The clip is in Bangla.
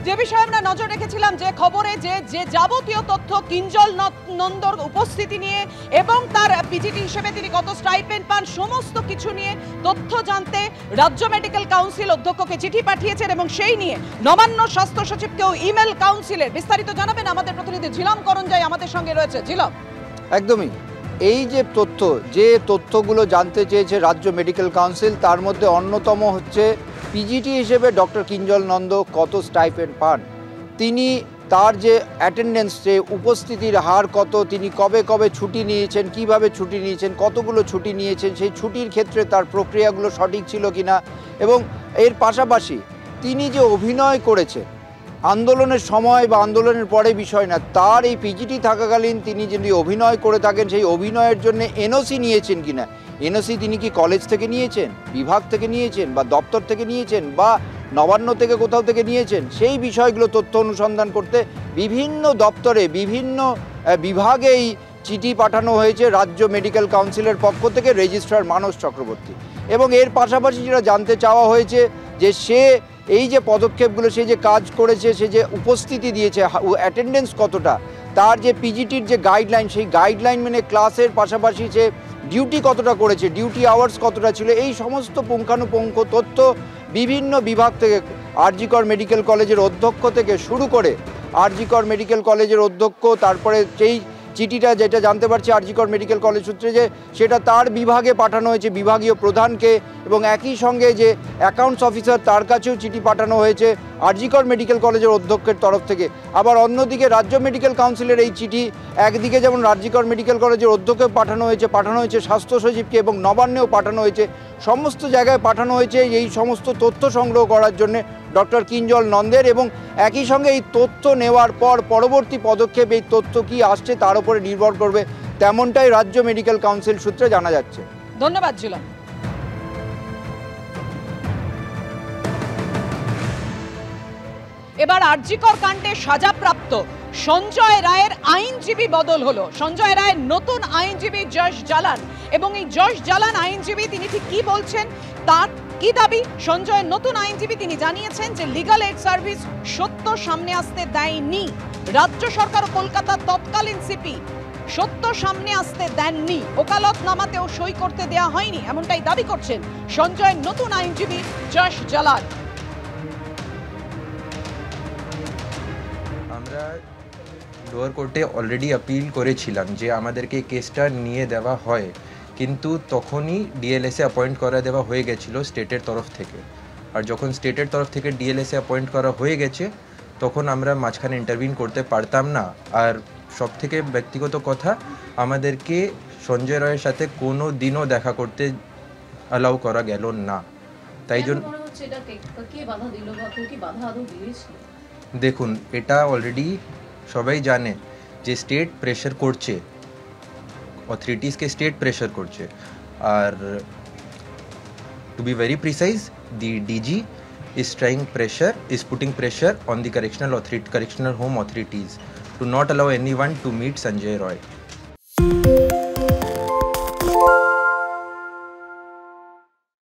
যে বিষয়ে আমরা নজর রেখেছিলাম যে খবরে যে যাবতীয় তথ্য কিঞ্জল নন্দর উপস্থিতি নিয়ে এবং তার পিজিটি হিসেবে তিনি কত স্টাইপেন্ড পান সমস্ত কিছু নিয়ে তথ্য জানতে রাজ্য মেডিকেল কাউন্সিল অধ্যক্ষকে চিঠি পাঠিয়েছেন এবং সেই নিয়ে নবান্ন স্বাস্থ্য সচিবকেও ইমেল কাউন্সিলের বিস্তারিত জানাবেন আমাদের প্রতিনিধি ঝিলম করঞ্জাই আমাদের সঙ্গে রয়েছে। ঝিলম, একদমই এই যে তথ্যগুলো জানতে চেয়েছে রাজ্য মেডিকেল কাউন্সিল তার মধ্যে অন্যতম হচ্ছে পিজিটি হিসেবে ডক্টর কিঞ্জল নন্দ কত স্টাইপেন্ড পান, তিনি তার যে অ্যাটেন্ডেন্স যে উপস্থিতির হার কত, তিনি কবে কবে ছুটি নিয়েছেন, কিভাবে ছুটি নিয়েছেন, কতগুলো ছুটি নিয়েছেন, সেই ছুটির ক্ষেত্রে তার প্রক্রিয়াগুলো সঠিক ছিল কিনা এবং এর পাশাপাশি তিনি যে অভিনয় করেছে আন্দোলনের সময় বা আন্দোলনের পরে বিষয় না, তার এই পিজিটি থাকাকালীন তিনি যদি অভিনয় করে থাকেন সেই অভিনয়ের জন্য এনওসি নিয়েছেন কিনা, এনওসি তিনি কি কলেজ থেকে নিয়েছেন, বিভাগ থেকে নিয়েছেন বা দপ্তর থেকে নিয়েছেন বা নবান্ন থেকে কোথাও থেকে নিয়েছেন, সেই বিষয়গুলো তথ্য অনুসন্ধান করতে বিভিন্ন দপ্তরে বিভিন্ন বিভাগে এই চিঠি পাঠানো হয়েছে রাজ্য মেডিকেল কাউন্সিলের পক্ষ থেকে রেজিস্ট্রার মানস চক্রবর্তী। এবং এর পাশাপাশি যেটা জানতে চাওয়া হয়েছে যে সে এই যে পদক্ষেপগুলো, সে যে কাজ করেছে, সে যে উপস্থিতি দিয়েছে, অ্যাটেন্ডেন্স কতটা, তার যে পিজিটির যে গাইডলাইন সেই গাইডলাইন মেনে ক্লাসের পাশাপাশি সে ডিউটি কতটা করেছে, ডিউটি আওয়ার্স কতটা ছিল, এই সমস্ত পুঙ্খানুপুঙ্খ তথ্য বিভিন্ন বিভাগ থেকে আরজি কর মেডিকেল কলেজের অধ্যক্ষ থেকে শুরু করে আরজি কর মেডিকেল কলেজের অধ্যক্ষ, তারপরে সেই চিঠিটা যেটা জানতে পারছি আরজি কর মেডিকেল কলেজ সূত্রে যে সেটা তার বিভাগে পাঠানো হয়েছে বিভাগীয় প্রধানকে এবং একই সঙ্গে যে অ্যাকাউন্টস অফিসার তার কাছেও চিঠি পাঠানো হয়েছে আরজি কর মেডিকেল কলেজের অধ্যক্ষের তরফ থেকে। আবার অন্যদিকে রাজ্য মেডিকেল কাউন্সিলের এই চিঠি একদিকে যেমন আরজি কর মেডিকেল কলেজের অধ্যক্ষকে পাঠানো হয়েছে স্বাস্থ্য সচিবকে এবং নবান্নেও পাঠানো হয়েছে, সমস্ত জায়গায় পাঠানো হয়েছে এই সমস্ত তথ্য সংগ্রহ করার জন্য ডক্টর কিঞ্জল নন্দের এবং একই সঙ্গে এই তথ্য নেওয়ার পর পরবর্তী পদক্ষেপ এই তথ্য কি আসছে তার উপরে নির্ভর করবে, তেমনটাই রাজ্য মেডিকেল কাউন্সিল সূত্রে জানা যাচ্ছে। ধন্যবাদ ঝিলম। এবার আরজিকর কাণ্ডে সাজাপ্রাপ্ত সঞ্জয় রায়ের আইনজীবী বদল হলো। সঞ্জয় রায়ের নতুন আইনজীবী যশ জালান এবং এই যশ জালান আইনজীবী তিনি ঠিক কি বলছেন, তার কি দাবি, সঞ্জয়ের নতুন আইনজীবী তিনি জানিয়েছেন যে লিগাল এইড সার্ভিস সত্য সামনে আসতে দেয়নি, রাজ্য সরকার ও কলকাতার তৎকালীন সিপি সত্য সামনে আসতে দেননি, ওকালতনামাতেও সই করতে দেওয়া হয়নি, এমনটাই দাবি করছেন সঞ্জয়ের নতুন আইনজীবী যশ জালান। আমরা লোয়ার কোর্টে অলরেডি আপিল করেছিলাম যে আমাদেরকে কেসটা নিয়ে দেওয়া হয়, কিন্তু তখনই ডিএলএসএ অ্যাপয়েন্ট করা দেওয়া হয়ে গেছিল স্টেটের তরফ থেকে। আর যখন স্টেটের তরফ থেকে ডিএলএসএ অ্যাপয়েন্ট করা হয়ে গেছে তখন আমরা মাঝখানে ইন্টারভিন করতে পারতাম না। আর সব থেকে ব্যক্তিগত কথা, আমাদেরকে সঞ্জয় রায়ের সাথে কোনো দিনও দেখা করতে অ্যালাউ করা গেল না। তাই জন্য দেখুন, এটা অলরেডি সবাই জানে যে স্টেট প্রেশার করছে, অথরিটিজকে স্টেট প্রেশার করছে। আর to be very precise, the DG is putting pressure on the correctional home authorities to not allow anyone to meet Sanjay Roy.